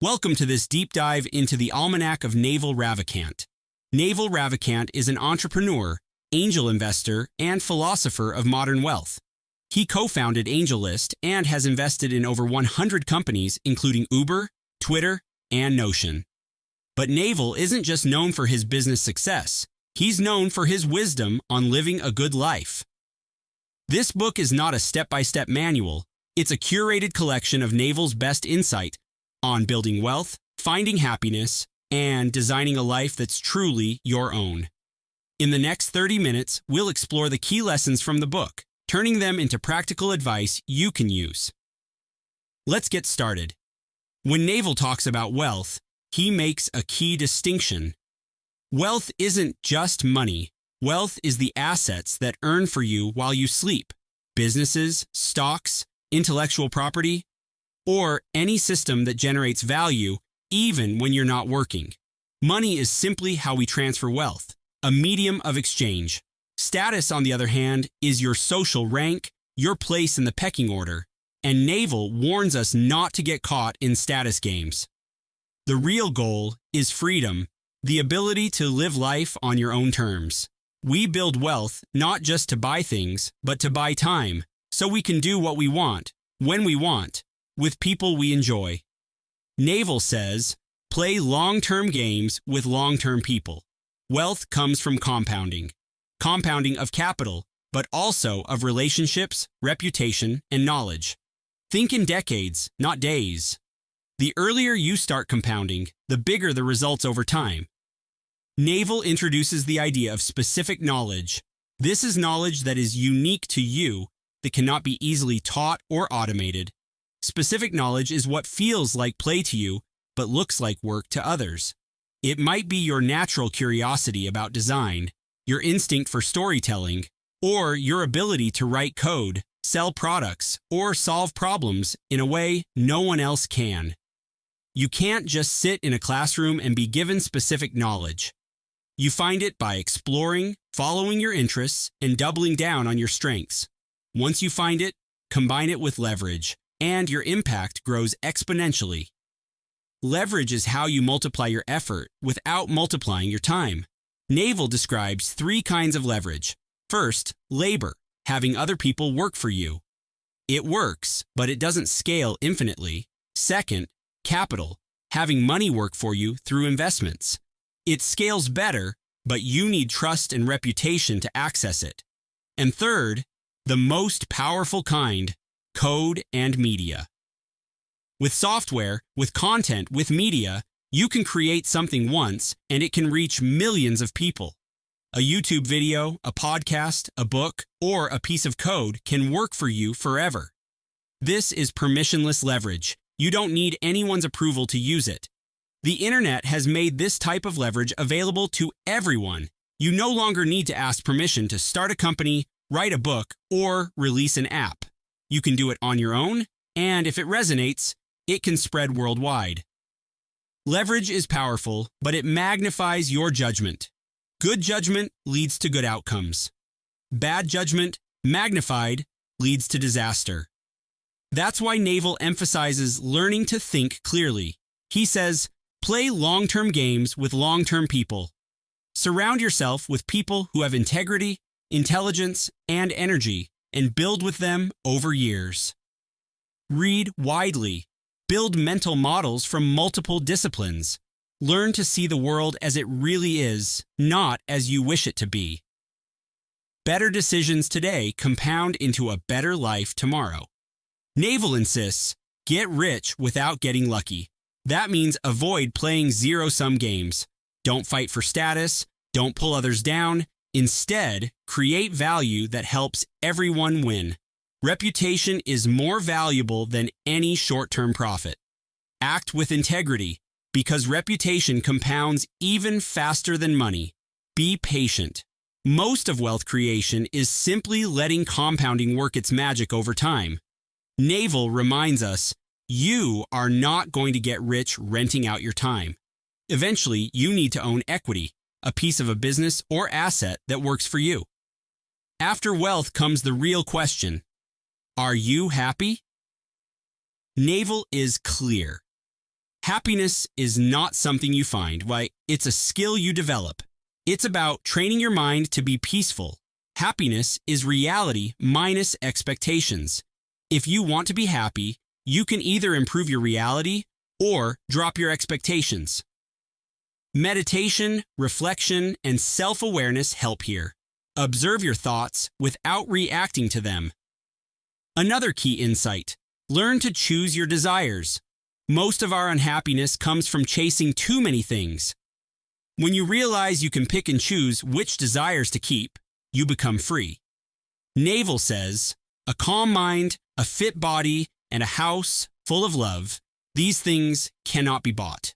Welcome to this deep dive into the Almanack of Naval Ravikant. Naval Ravikant is an entrepreneur, angel investor, and philosopher of modern wealth. He co-founded AngelList and has invested in over 100 companies, including Uber, Twitter, and Notion. But Naval isn't just known for his business success. He's known for his wisdom on living a good life. This book is not a step-by-step manual. It's a curated collection of Naval's best insight on building wealth, finding happiness, and designing a life that's truly your own. In the next 30 minutes, we'll explore the key lessons from the book, turning them into practical advice you can use. Let's get started. When Naval talks about wealth, he makes a key distinction. Wealth isn't just money. Wealth is the assets that earn for you while you sleep. Businesses, stocks, intellectual property, or any system that generates value even when you're not working. Money is simply how we transfer wealth, a medium of exchange. Status, on the other hand, is your social rank, your place in the pecking order, and Naval warns us not to get caught in status games. The real goal is freedom, the ability to live life on your own terms. We build wealth not just to buy things, but to buy time, so we can do what we want, when we want, with people we enjoy. Naval says, play long-term games with long-term people. Wealth comes from compounding. Compounding of capital, but also of relationships, reputation, and knowledge. Think in decades, not days. The earlier you start compounding, the bigger the results over time. Naval introduces the idea of specific knowledge. This is knowledge that is unique to you, that cannot be easily taught or automated. Specific knowledge is what feels like play to you, but looks like work to others. It might be your natural curiosity about design, your instinct for storytelling, or your ability to write code, sell products, or solve problems in a way no one else can. You can't just sit in a classroom and be given specific knowledge. You find it by exploring, following your interests, and doubling down on your strengths. Once you find it, combine it with leverage, and your impact grows exponentially. Leverage is how you multiply your effort without multiplying your time. Naval describes 3 kinds of leverage. First, labor, having other people work for you. It works, but it doesn't scale infinitely. Second, capital, having money work for you through investments. It scales better, but you need trust and reputation to access it. And third, the most powerful kind, code and media. With software, with content, with media, you can create something once and it can reach millions of people. A YouTube video, a podcast, a book, or a piece of code can work for you forever. This is permissionless leverage. You don't need anyone's approval to use it. The internet has made this type of leverage available to everyone. You no longer need to ask permission to start a company, write a book, or release an app. You can do it on your own, and if it resonates, it can spread worldwide. Leverage is powerful, but it magnifies your judgment. Good judgment leads to good outcomes. Bad judgment, magnified, leads to disaster. That's why Naval emphasizes learning to think clearly. He says, play long-term games with long-term people. Surround yourself with people who have integrity, intelligence, and energy, and build with them over years. Read widely. Build mental models from multiple disciplines. Learn to see the world as it really is, not as you wish it to be. Better decisions today compound into a better life tomorrow. Naval insists, get rich without getting lucky. That means avoid playing zero-sum games. Don't fight for status. Don't pull others down. Instead, create value that helps everyone win. Reputation is more valuable than any short-term profit. Act with integrity, because reputation compounds even faster than money. Be patient. Most of wealth creation is simply letting compounding work its magic over time. Naval reminds us, you are not going to get rich renting out your time. Eventually, you need to own equity, a piece of a business or asset that works for you. After wealth comes the real question. Are you happy? Naval is clear. Happiness is not something you find. Why, it's a skill you develop. It's about training your mind to be peaceful. Happiness is reality minus expectations. If you want to be happy, you can either improve your reality or drop your expectations. Meditation, reflection, and self-awareness help here. Observe your thoughts without reacting to them. Another key insight: learn to choose your desires. Most of our unhappiness comes from chasing too many things. When you realize you can pick and choose which desires to keep, you become free. Naval says, a calm mind, a fit body, and a house full of love, these things cannot be bought.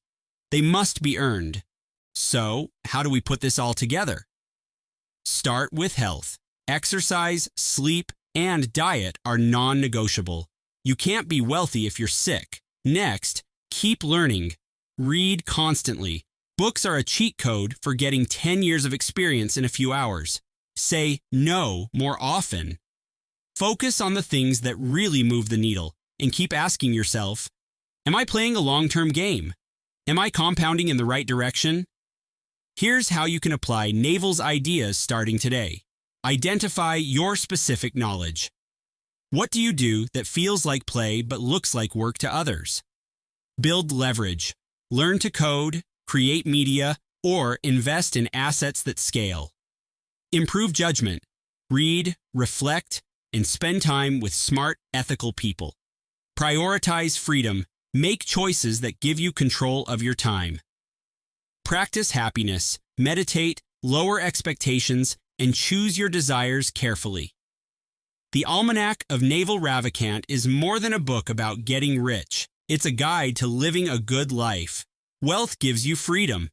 They must be earned. So, how do we put this all together? Start with health. Exercise, sleep, and diet are non-negotiable. You can't be wealthy if you're sick. Next, keep learning. Read constantly. Books are a cheat code for getting 10 years of experience in a few hours. Say no more often. Focus on the things that really move the needle and keep asking yourself, am I playing a long-term game? Am I compounding in the right direction? Here's how you can apply Naval's ideas starting today. Identify your specific knowledge. What do you do that feels like play but looks like work to others? Build leverage. Learn to code, create media, or invest in assets that scale. Improve judgment. Read, reflect, and spend time with smart, ethical people. Prioritize freedom. Make choices that give you control of your time. Practice happiness. Meditate, lower expectations, and choose your desires carefully. The Almanack of Naval Ravikant is more than a book about getting rich. It's a guide to living a good life. Wealth gives you freedom,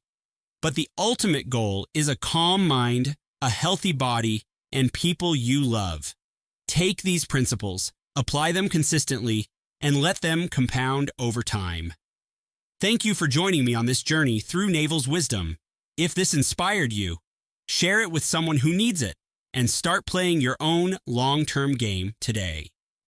but the ultimate goal is a calm mind, a healthy body, and people you love. Take these principles, apply them consistently, and let them compound over time. Thank you for joining me on this journey through Naval's wisdom. If this inspired you, share it with someone who needs it, and start playing your own long-term game today.